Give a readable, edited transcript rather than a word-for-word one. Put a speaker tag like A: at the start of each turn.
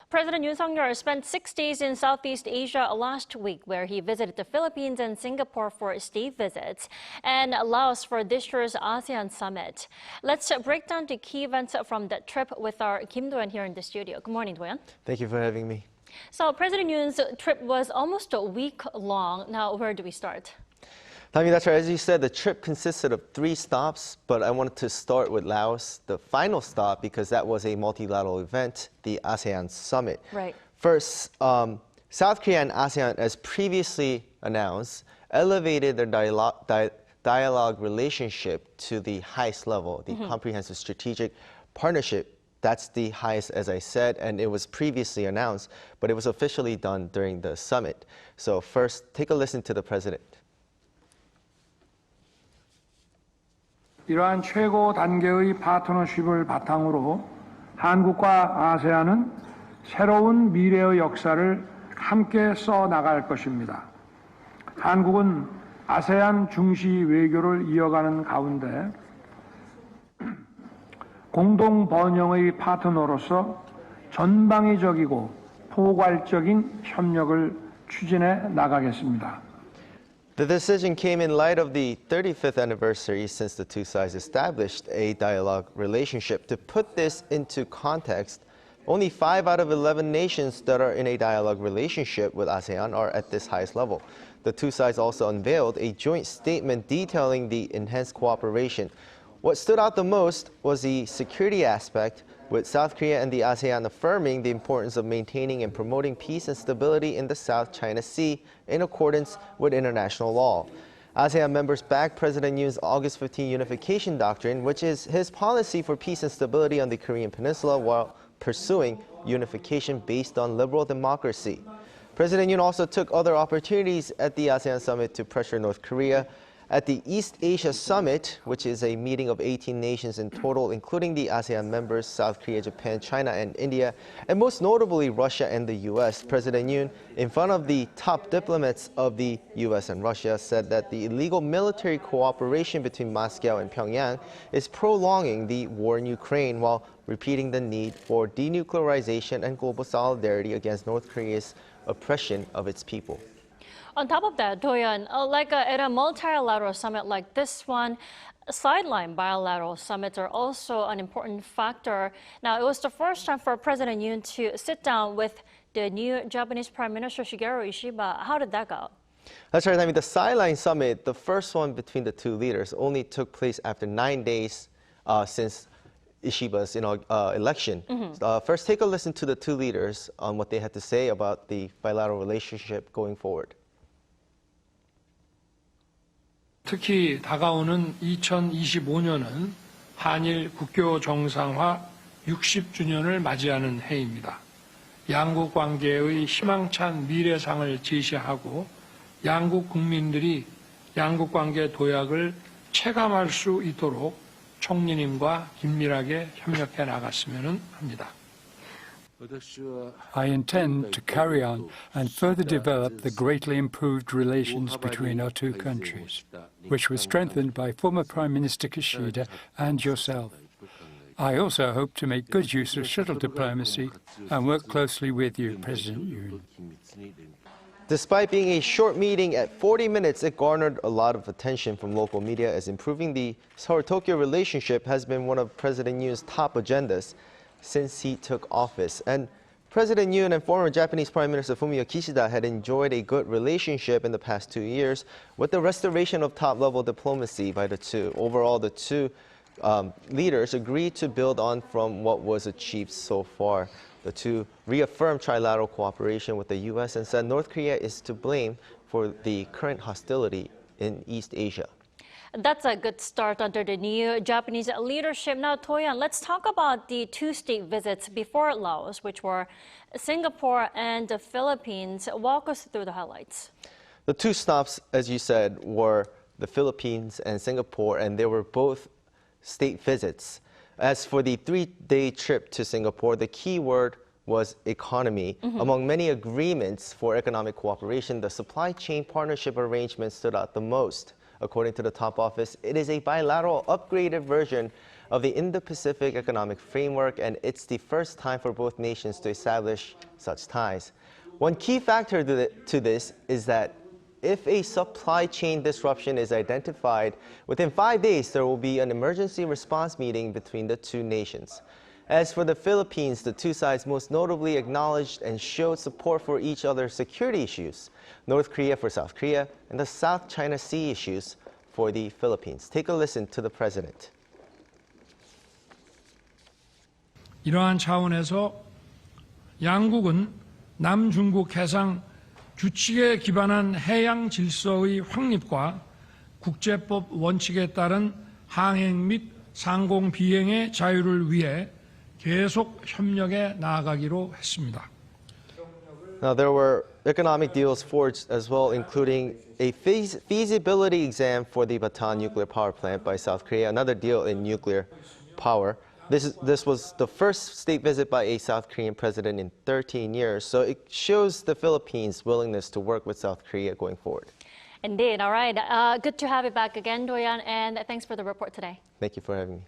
A: President Yoon Suk Yeol spent 6 days in Southeast Asia last week, where he visited the Philippines and Singapore for state visits and Laos for this year's ASEAN Summit. Let's break down the key events from that trip with our Kim Do-yeon here in the studio. Good morning, Do-yeon.
B: Thank you for having me.
A: So President Yoon's trip was almost a week long. Now, where do we start?
B: Dami, that's right. As you said, the trip consisted of 3 stops, but I wanted to start with Laos, the final stop, because that was a multilateral event, the ASEAN Summit.
A: Right.
B: First, South Korea and ASEAN, as previously announced, elevated their dialogue relationship to the highest level, the comprehensive strategic partnership. That's the highest, as I said, and it was previously announced, but it was officially done during the summit. So first, take a listen to the president.
C: 이러한 최고 단계의 파트너십을 바탕으로 한국과 아세안은 새로운 미래의 역사를 함께 써 나갈 것입니다. 한국은 아세안 중시 외교를 이어가는 가운데 공동 번영의 파트너로서 전방위적이고 포괄적인 협력을 추진해 나가겠습니다.
B: The decision came in light of the 35th anniversary since the two sides established a dialogue relationship. To put this into context, only 5 out of 11 nations that are in a dialogue relationship with ASEAN are at this highest level. The two sides also unveiled a joint statement detailing the enhanced cooperation. What stood out the most was the security aspect, with South Korea and the ASEAN affirming the importance of maintaining and promoting peace and stability in the South China Sea in accordance with international law. ASEAN members backed President Yoon's August 15 unification doctrine, which is his policy for peace and stability on the Korean Peninsula while pursuing unification based on liberal democracy. President Yoon also took other opportunities at the ASEAN Summit to pressure North Korea. At the East Asia Summit, which is a meeting of 18 nations in total, including the ASEAN members, South Korea, Japan, China, and India, and most notably Russia and the U.S., President Yoon, in front of the top diplomats of the U.S. and Russia, said that the illegal military cooperation between Moscow and Pyongyang is prolonging the war in Ukraine, while repeating the need for denuclearization and global solidarity against North Korea's oppression of its people.
A: On top of that, Do-yeon, at a multilateral summit like this one, sideline bilateral summits are also an important factor. Now, it was the first time for President Yoon to sit down with the new Japanese Prime Minister Shigeru Ishiba. How did that go?
B: That's right. I mean, the sideline summit, the first one between the two leaders, only took place after 9 days since Ishiba's election. First, take a listen to the two leaders on what they had to say about the bilateral relationship going forward.
C: 특히 다가오는 2025년은 한일 국교 정상화 60주년을 맞이하는 해입니다. 양국 관계의 희망찬 미래상을 제시하고 양국 국민들이 양국 관계 도약을 체감할 수 있도록 총리님과 긴밀하게 협력해 나갔으면 합니다.
D: I intend to carry on and further develop the greatly improved relations between our two countries, which were strengthened by former Prime Minister Kishida and yourself. I also hope to make good use of shuttle diplomacy and work closely with you, President Yoon.
B: Despite being a short meeting at 40 minutes, it garnered a lot of attention from local media, as improving the Seoul-Tokyo relationship has been one of President Yoon's top agendas since he took office. And President Yoon and former Japanese Prime Minister Fumio Kishida had enjoyed a good relationship in the past 2 years, with the restoration of top-level diplomacy by the two. Overall, the two leaders agreed to build on from what was achieved so far. The two reaffirmed trilateral cooperation with the U.S. and said North Korea is to blame for the current hostility in East Asia.
A: That's a good start under the new Japanese leadership. Now, Do-yeon, let's talk about the 2 state visits before Laos, which were Singapore and the Philippines. Walk us through the highlights.
B: The 2 stops, as you said, were the Philippines and Singapore, and they were both state visits. As for the 3-day trip to Singapore, the key word was economy. Among many agreements for economic cooperation, the supply chain partnership arrangement stood out the most. According to the top office, it is a bilateral upgraded version of the Indo-Pacific Economic Framework, and it's the first time for both nations to establish such ties. One key factor to this is that if a supply chain disruption is identified, within 5 days there will be an emergency response meeting between the two nations. As for the Philippines, the two sides most notably acknowledged and showed support for each other's security issues, North Korea for South Korea and the South China Sea issues for the Philippines. Take a listen to the president.
C: 이러한 차원에서 양국은 남중국 해상 규칙에 기반한 해양 질서의 확립과 국제법 원칙에 따른 항행 및 상공 비행의 자유를 위해 계속 협력에 나아가기로 했습니다.
B: Now, there were economic deals forged as well, including a feasibility exam for the Bataan nuclear power plant by South Korea, another deal in nuclear power. This was the first state visit by a South Korean president in 13 years, so it shows the Philippines' willingness to work with South Korea going forward.
A: Indeed. All right. Good to have you back again, Do-yeon, and thanks for the report today.
B: Thank you for having me.